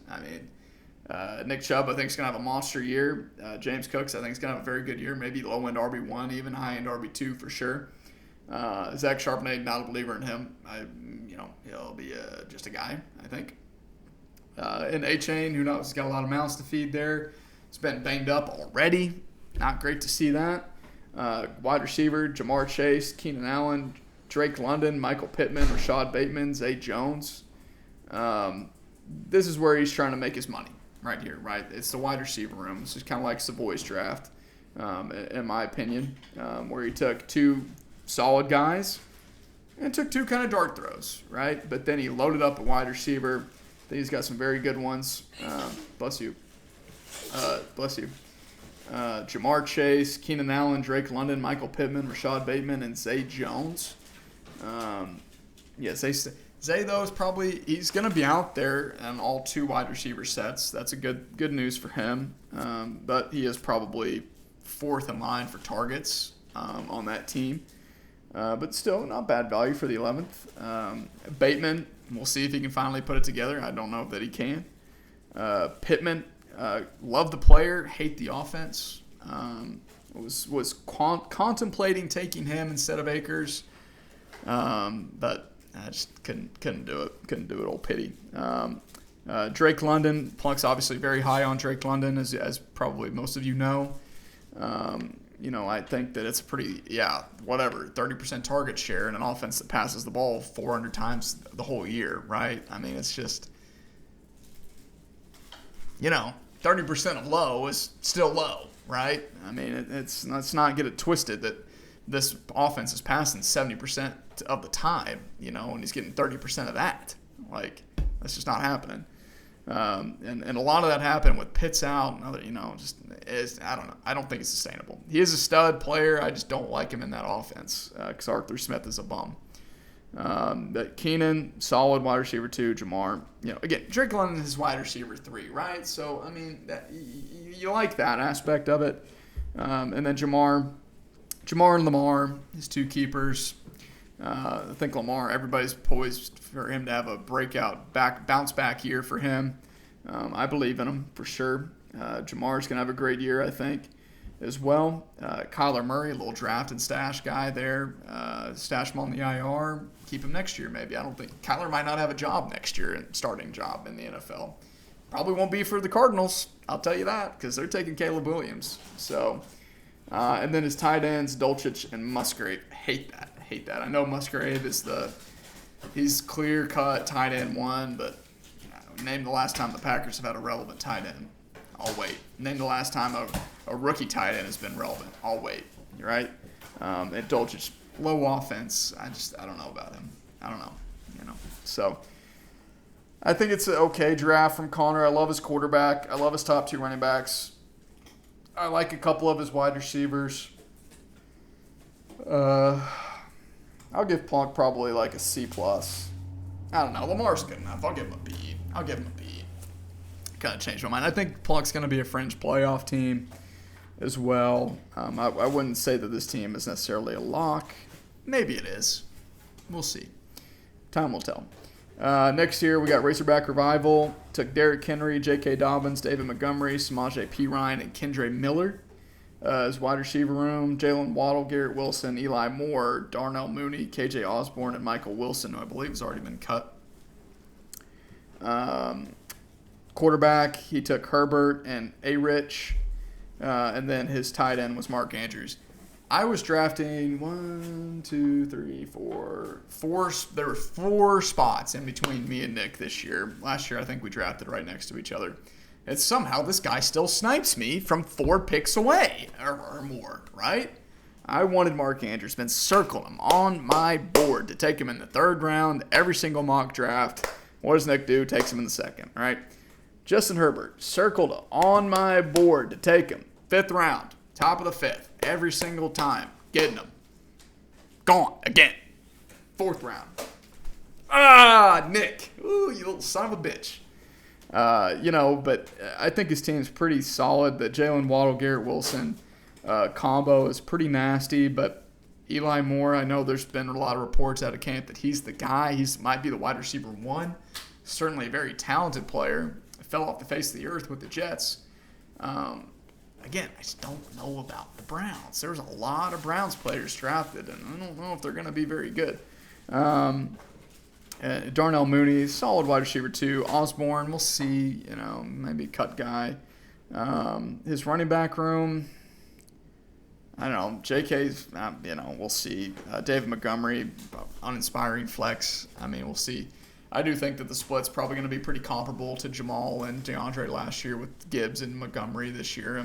A: Nick Chubb, I think, is going to have a monster year. James Cooks, I think, is going to have a very good year. Maybe low-end RB1, even high-end RB2 for sure. Zach Charbonnet, not a believer in him. He'll be just a guy, I think. And A-Chain, who knows, he's got a lot of mouths to feed there. He's been banged up already. Not great to see that. Wide receiver, Jamar Chase, Keenan Allen, Drake London, Michael Pittman, Rashad Bateman, Zay Jones. This is where he's trying to make his money right here, right? It's the wide receiver room. This is kind of like Savoy's draft, in my opinion, where he took 2 solid guys and took 2 kind of dart throws, right? But then he loaded up a wide receiver. I think he's got some very good ones. Bless you. Jamar Chase, Keenan Allen, Drake London, Michael Pittman, Rashad Bateman, and Zay Jones. Zay, though, is probably, he's going to be out there in all 2 wide receiver sets. That's a good news for him. But he is probably 4th in line for targets on that team. But still, not bad value for the 11th. Bateman, we'll see if he can finally put it together. I don't know that he can. Pittman, love the player, hate the offense. Was contemplating taking him instead of Akers. But I just couldn't do it. Couldn't do it. Old pity. Drake London. Plunk's obviously very high on Drake London, as probably most of you know. I think that it's a pretty, 30% target share in an offense that passes the ball 400 times the whole year, right? It's just, 30% of low is still low, right? Let's not get it twisted that this offense is passing 70% of the time, and he's getting 30% of that. That's just not happening. And a lot of that happened with Pitts out and other, I don't know. I don't think it's sustainable. He is a stud player. I just don't like him in that offense because Arthur Smith is a bum. But Keenan, solid wide receiver 2. Jamar, again, Drake London is wide receiver 3, right? So, you like that aspect of it. And then Jamar and Lamar, his 2 keepers. I think Lamar, everybody's poised for him to have a breakout bounce back year for him. I believe in him for sure. Jamar's going to have a great year, I think, as well. Kyler Murray, a little draft and stash guy there. Stash him on the IR. Keep him next year maybe. I don't think Kyler might not have a job next year, starting job in the NFL. Probably won't be for the Cardinals, I'll tell you that, because they're taking Caleb Williams. So, and then his tight ends, Dulcich and Musgrave. Hate that. I know Musgrave is he's clear-cut tight end 1, but name the last time the Packers have had a relevant tight end. I'll wait. Name the last time a rookie tight end has been relevant. I'll wait. Right? And Dulcich, low offense. I don't know about him. I don't know. So I think it's an okay draft from Connor. I love his quarterback. I love his top 2 running backs. I like a couple of his wide receivers. I'll give Plunk probably like a C+. I don't know. Lamar's good enough. I'll give him a B. kind of changed my mind. I think Pluck's going to be a fringe playoff team as well. I wouldn't say that this team is necessarily a lock. Maybe it is. We'll see. Time will tell. Next year, we got Razorback Revival. Took Derrick Henry, J.K. Dobbins, David Montgomery, Samaje Perine, and Kendre Miller as wide receiver room. Jalen Waddle, Garrett Wilson, Eli Moore, Darnell Mooney, K.J. Osborne, and Michael Wilson, who I believe has already been cut. Quarterback, he took Herbert and A-Rich, and then his tight end was Mark Andrews. I was drafting 4. There were 4 spots in between me and Nick this year. Last year, I think we drafted right next to each other. And somehow this guy still snipes me from 4 picks away or more, right? I wanted Mark Andrews, been circling him on my board to take him in the 3rd round, every single mock draft. What does Nick do? Takes him in the 2nd, right? Justin Herbert, circled on my board to take him. 5th round, top of the 5th, every single time, getting him. Gone, again. 4th round. Nick. Ooh, you little son of a bitch. But I think his team's pretty solid. The Jalen Waddle, Garrett Wilson combo is pretty nasty, but Eli Moore, I know there's been a lot of reports out of camp that he's the guy. He might be the wide receiver 1. Certainly a very talented player. Fell off the face of the earth with the Jets. Again, I just don't know about the Browns. There's a lot of Browns players drafted, and I don't know if they're going to be very good. Darnell Mooney, solid wide receiver 2. Osborne, we'll see. Maybe cut guy. His running back room, I don't know. JK's, we'll see. David Montgomery, uninspiring flex. We'll see. I do think that the split's probably going to be pretty comparable to Jamal and DeAndre last year with Gibbs and Montgomery this year.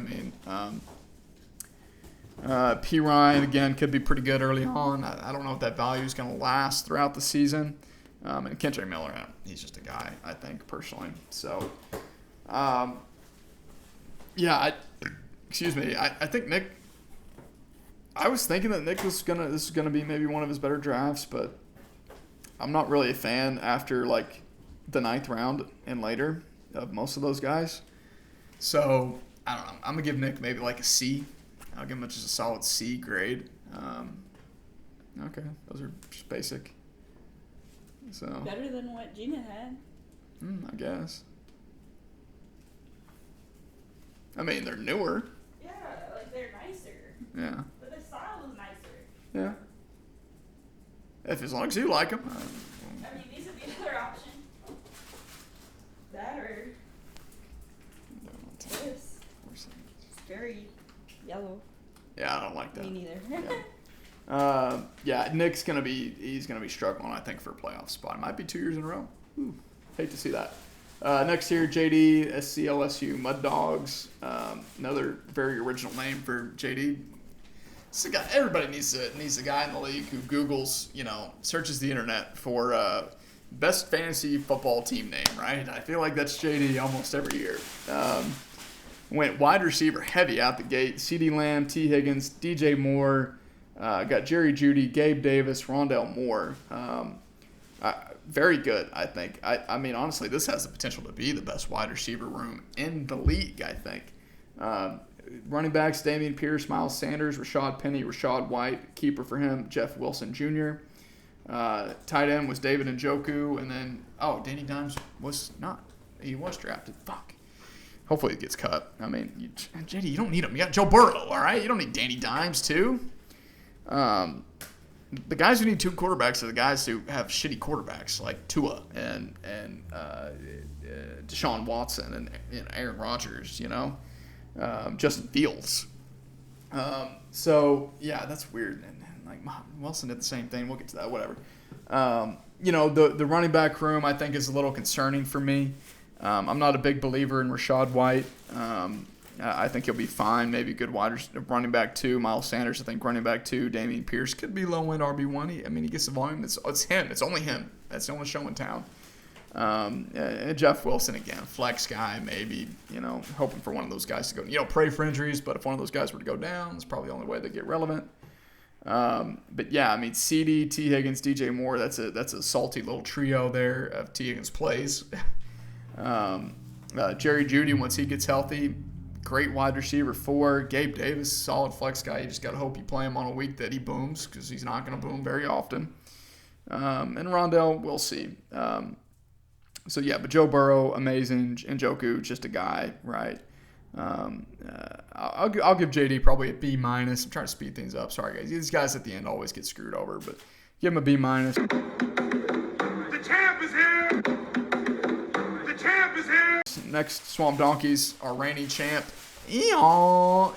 A: P. Ryan, again, could be pretty good early on. I don't know if that value is going to last throughout the season. And Kendre Miller, he's just a guy, I think, personally. So, I think Nick, I was thinking that Nick this is going to be maybe one of his better drafts, but I'm not really a fan after, the 9th round and later of most of those guys. So, I don't know. I'm going to give Nick maybe a C. I'll give him just a solid C grade. Okay, those are just basic. So
F: better than what Gina had.
A: I guess. They're newer.
F: Yeah, they're nicer.
A: Yeah.
F: But the style is nicer.
A: Yeah. As long as you like them.
F: These would be another option. That or this. It's very yellow.
A: Yeah, I don't like that.
F: Me neither.
A: Nick's gonna be struggling, I think, for a playoff spot. It might be 2 years in a row. Ooh, hate to see that. Next year, JD, SCLSU, Mud Dogs. Another very original name for JD. It's a guy, everybody needs a guy in the league who Googles, searches the internet for best fantasy football team name, right? I feel like that's JD almost every year. Went wide receiver heavy out the gate. CeeDee Lamb, T. Higgins, DJ Moore. Got Jerry Jeudy, Gabe Davis, Rondale Moore. Very good, I think. Honestly, this has the potential to be the best wide receiver room in the league, I think. Running backs, Dameon Pierce, Miles Sanders, Rashad Penny, Rashad White. Keeper for him, Jeff Wilson Jr. Tight end was David Njoku. And then, Danny Dimes was not. He was drafted. Fuck. Hopefully he gets cut. JD, you don't need him. You got Joe Burrow, all right? You don't need Danny Dimes, too. The guys who need 2 quarterbacks are the guys who have shitty quarterbacks, like Tua and Deshaun Watson and Aaron Rodgers, Justin Fields. That's weird. And Wilson did the same thing. We'll get to that, whatever. The running back room, I think, is a little concerning for me. I'm not a big believer in Rashad White. I think he'll be fine. Maybe a good running back 2. Miles Sanders, I think, running back 2. Dameon Pierce could be low-end RB1. He gets the volume. It's him. It's only him. That's the only show in town. And Jeff Wilson, again, flex guy, maybe, hoping for one of those guys to go. Pray for injuries, but if one of those guys were to go down, it's probably the only way they get relevant. CD, T. Higgins, DJ Moore, that's a salty little trio there of T. Higgins plays. Jerry Jeudy, once he gets healthy, great wide receiver 4. Gabe Davis, solid flex guy. You just got to hope you play him on a week that he booms, because he's not going to boom very often. And Rondell, we'll see. So, yeah, but Joe Burrow, amazing. Njoku, just a guy, right? I'll give JD probably a B-. I'm trying to speed things up. Sorry, guys. These guys at the end always get screwed over, but give him a B-.
D: The champ is here! The champ is here!
A: Next, Swamp Donkeys, our reigning champ. Eeyaw!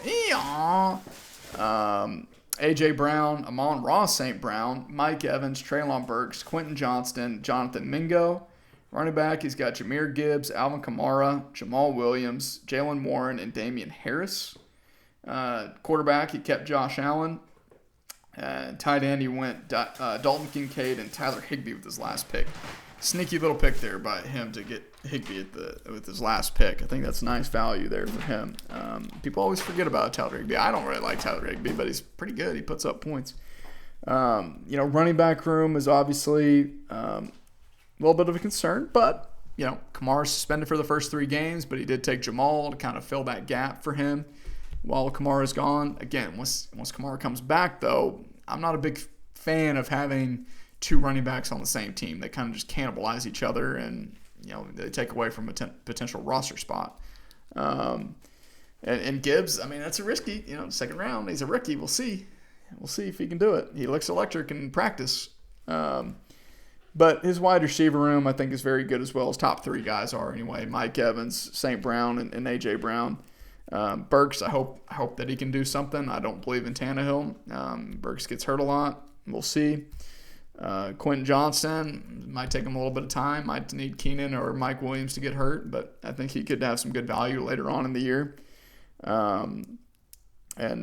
A: A.J. Brown, Amon-Ra St. Brown, Mike Evans, Treylon Burks, Quentin Johnston, Jonathan Mingo. Running back, he's got Jahmyr Gibbs, Alvin Kamara, Jamal Williams, Jalen Warren, and Damian Harris. Quarterback, he kept Josh Allen. Tight end, he went Dalton Kincaid and Tyler Higbee with his last pick. Sneaky little pick there by him to get Higbee with his last pick. I think that's nice value there for him. People always forget about Tyler Higbee. I don't really like Tyler Higbee, but he's pretty good. He puts up points. Running back room is obviously a little bit of a concern, but Kamara's suspended for the first 3 games, but he did take Jamal to kind of fill that gap for him while Kamara's gone. Again, once Kamara comes back, though, I'm not a big fan of having 2 running backs on the same team. They kind of just cannibalize each other, and they take away from a potential roster spot. And Gibbs, I mean, that's a risky, second round. He's a rookie. We'll see if he can do it. He looks electric in practice. But his wide receiver room, I think, is very good as well. His top 3 guys are anyway. Mike Evans, St. Brown, and A.J. Brown. Burks, I hope that he can do something. I don't believe in Tannehill. Burks gets hurt a lot. We'll see. Quentin Johnston, might take him a little bit of time. Might need Keenan or Mike Williams to get hurt, but I think he could have some good value later on in the year. And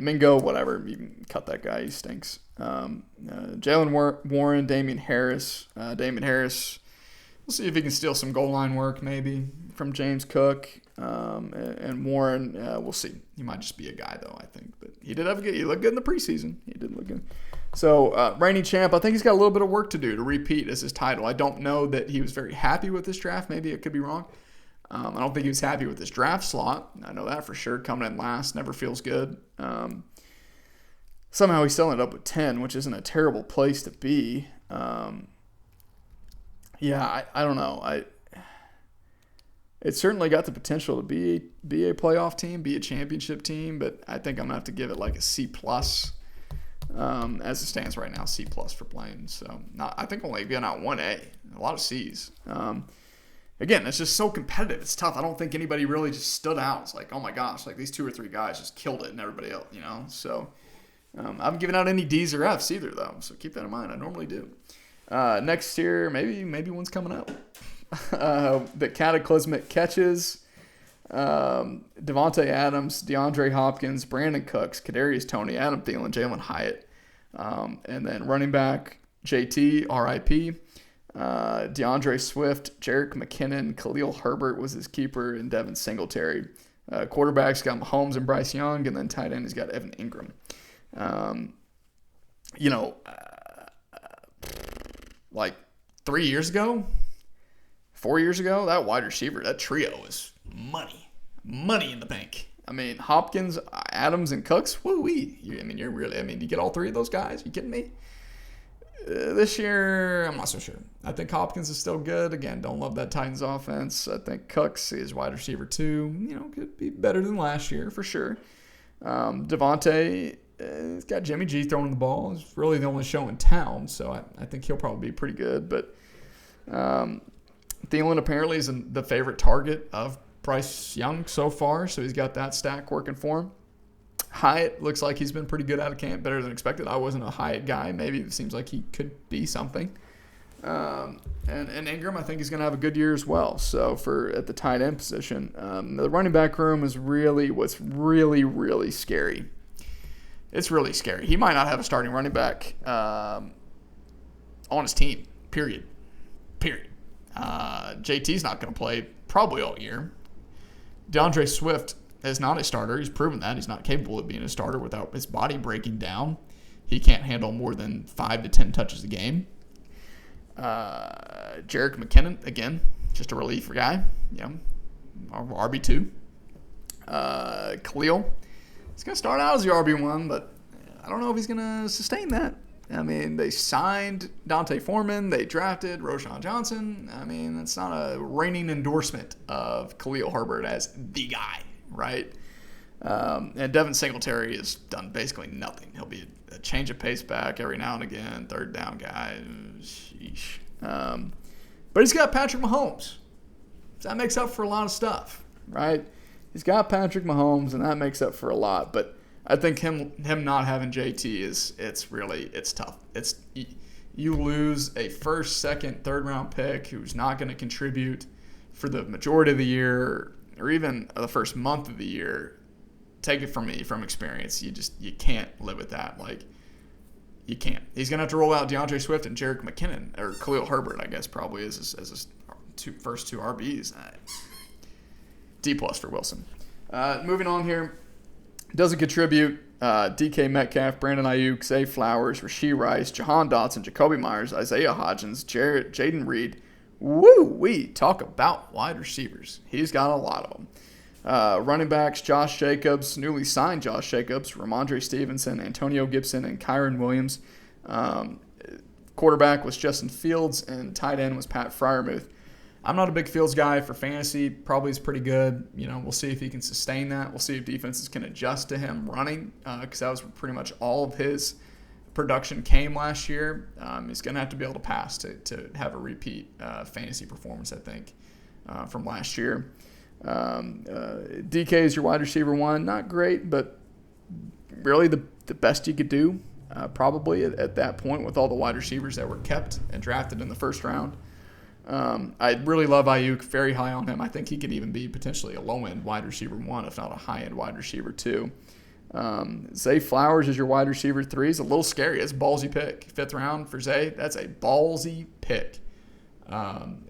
A: Mingo, whatever, you can cut that guy. He stinks. Jalen Warren, Damian Harris. We'll see if he can steal some goal line work maybe from James Cook. And Warren, we'll see. He might just be a guy, though, I think. But he looked good in the preseason. He did look good. So, reigning champ, I think he's got a little bit of work to do to repeat as his title. I don't know that he was very happy with this draft. Maybe it could be wrong. I don't think he was happy with his draft slot. I know that for sure. Coming in last never feels good. Somehow he still ended up with 10, which isn't a terrible place to be. I don't know. It certainly got the potential to be a playoff team, be a championship team, but I think I'm going to have to give it like a C+. As it stands right now, C+ for playing. So I think only getting out 1A, a lot of C's. Again, it's just so competitive. It's tough. I don't think anybody really just stood out. It's like, oh my gosh, like these 2 or 3 guys just killed it and everybody else, So I haven't given out any D's or F's either, though. So keep that in mind. I normally do. Next year, maybe one's coming up. The Cataclysmic catches. Devontae Adams, DeAndre Hopkins, Brandon Cooks, Kadarius Toney, Adam Thielen, Jalen Hyatt. And then running back, JT, RIP. DeAndre Swift, Jerick McKinnon, Khalil Herbert was his keeper, and Devin Singletary. Quarterback's got Mahomes and Bryce Young, and then tight end has got Evan Ingram. Like 3 years ago, 4 years ago, that wide receiver, that trio is money in the bank. I mean, Hopkins, Adams, and Cooks, woo-wee. You get all 3 of those guys? You kidding me? This year, I'm not so sure. I think Hopkins is still good. Again, don't love that Titans offense. I think Cooks is wide receiver 2. Could be better than last year for sure. Devontae, he's got Jimmy G throwing the ball. He's really the only show in town, so I think he'll probably be pretty good. But Thielen apparently is the favorite target of Bryce Young so far, so he's got that stack working for him. Hyatt looks like he's been pretty good out of camp, better than expected. I wasn't a Hyatt guy. Maybe it seems like he could be something. And Ingram, I think, is going to have a good year as well. So at the tight end position, the running back room is what's really scary. It's really scary. He might not have a starting running back on his team. Period. JT's not going to play probably all year. DeAndre Swift is not a starter. He's proven that. He's not capable of being a starter without his body breaking down. He can't handle more than 5 to 10 touches a game. Jerick McKinnon, again, just a relief guy. RB2. Khalil, he's going to start out as your RB1, but I don't know if he's going to sustain that. I mean, they signed Dante Foreman. They drafted Roschon Johnson. I mean, that's not a reigning endorsement of Khalil Herbert as the guy, right? And Devin Singletary has done basically nothing. He'll be a change of pace back every now and again, third down guy. Sheesh. But he's got Patrick Mahomes. So that makes up for a lot of stuff, right? He's got Patrick Mahomes, and that makes up for a lot. But I think him not having JT it's tough. It's you lose a first, second, third round pick who's not going to contribute for the majority of the year or even the first month of the year. Take it from me, from experience. You can't live with that. Like, you can't. He's going to have to roll out DeAndre Swift and Jerick McKinnon, or Khalil Herbert, I guess, probably as his first two RBs. D+ for Wilson. Moving on here. Doesn't contribute. DK Metcalf, Brandon Ayuk, Zay Flowers, Rashee Rice, Jahan Dotson, Jacoby Myers, Isaiah Hodgins, Jaden Reed. We talk about wide receivers. He's got a lot of them. Running backs, Josh Jacobs, newly signed Josh Jacobs, Ramondre Stevenson, Antonio Gibson, and Kyron Williams. Quarterback was Justin Fields, and tight end was Pat Freiermuth. I'm not a big Fields guy for fantasy. Probably is pretty good. We'll see if he can sustain that. We'll see if defenses can adjust to him running, because that was pretty much all of his production came last year. He's going to have to be able to pass to have a repeat fantasy performance, I think, from last year. DK is your wide receiver 1. Not great, but really the best you could do, probably at that point with all the wide receivers that were kept and drafted in the first round. I really love Ayuk, very high on him. I think he could even be potentially a low-end wide receiver 1, if not a high-end wide receiver 2. Zay Flowers is your wide receiver 3. It's a little scary. It's a ballsy pick. 5th round for Zay. That's a ballsy pick.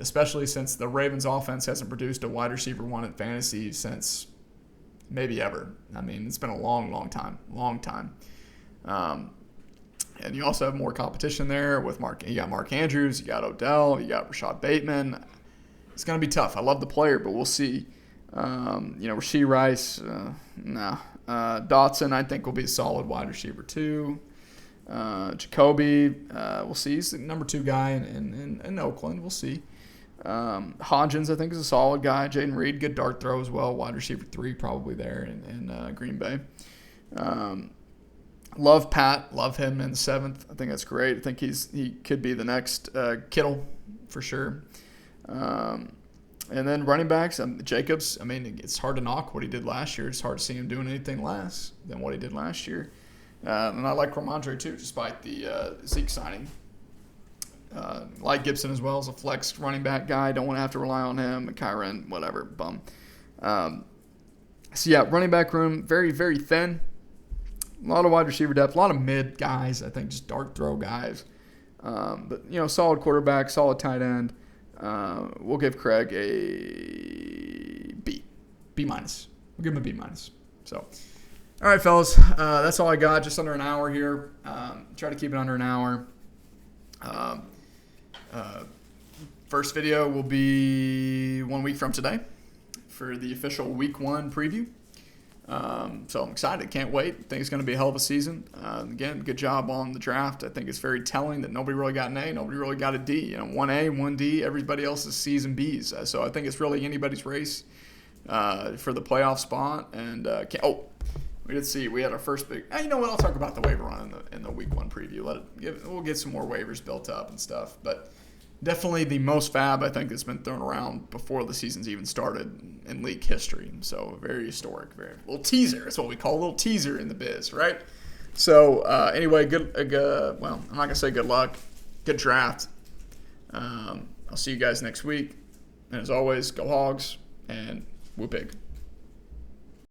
A: Especially since the Ravens offense hasn't produced a wide receiver 1 in fantasy since maybe ever. I mean, it's been a long time. And you also have more competition there with You got Mark Andrews, you got Odell, you got Rashad Bateman. It's going to be tough. I love the player, but we'll see. Rashee Rice, no. Dotson, I think, will be a solid wide receiver 2. Jacoby, we'll see. He's the number 2 guy in Oakland. We'll see. Hodgins, I think, is a solid guy. Jaden Reed, good dart throw as well. Wide receiver 3 probably there in Green Bay. Love Pat. Love him in the 7th. I think that's great. I think he could be the next Kittle for sure. And then running backs, Jacobs. I mean, it's hard to knock what he did last year. It's hard to see him doing anything less than what he did last year. And I like Ramondre too, despite the Zeke signing. Like Gibson as well as a flex running back guy. Don't want to have to rely on him. Kyron, whatever, bum. Running back room, very, very thin. A lot of wide receiver depth, a lot of mid guys, I think, just dart throw guys. But, solid quarterback, solid tight end. We'll give Craig a B. B-. We'll give him a B-. So, all right, fellas, that's all I got. Just under an hour here. Try to keep it under an hour. First video will be 1 week from today for the official Week 1 preview. So I'm excited. Can't wait. I think it's going to be a hell of a season. Again, good job on the draft. I think it's very telling that nobody really got an A, nobody really got a D. 1A, 1D, everybody else is C's and B's. So I think it's really anybody's race for the playoff spot. And we did see we had our first big. You know what? I'll talk about the waiver run in the Week 1 preview. We'll get some more waivers built up and stuff, but. Definitely the most fab, I think, that's been thrown around before the season's even started in league history. So, very historic. Very little teaser. That's what we call a little teaser in the biz, right? So, anyway, I'm not going to say good luck. Good draft. I'll see you guys next week. And as always, go Hogs and whoop pig.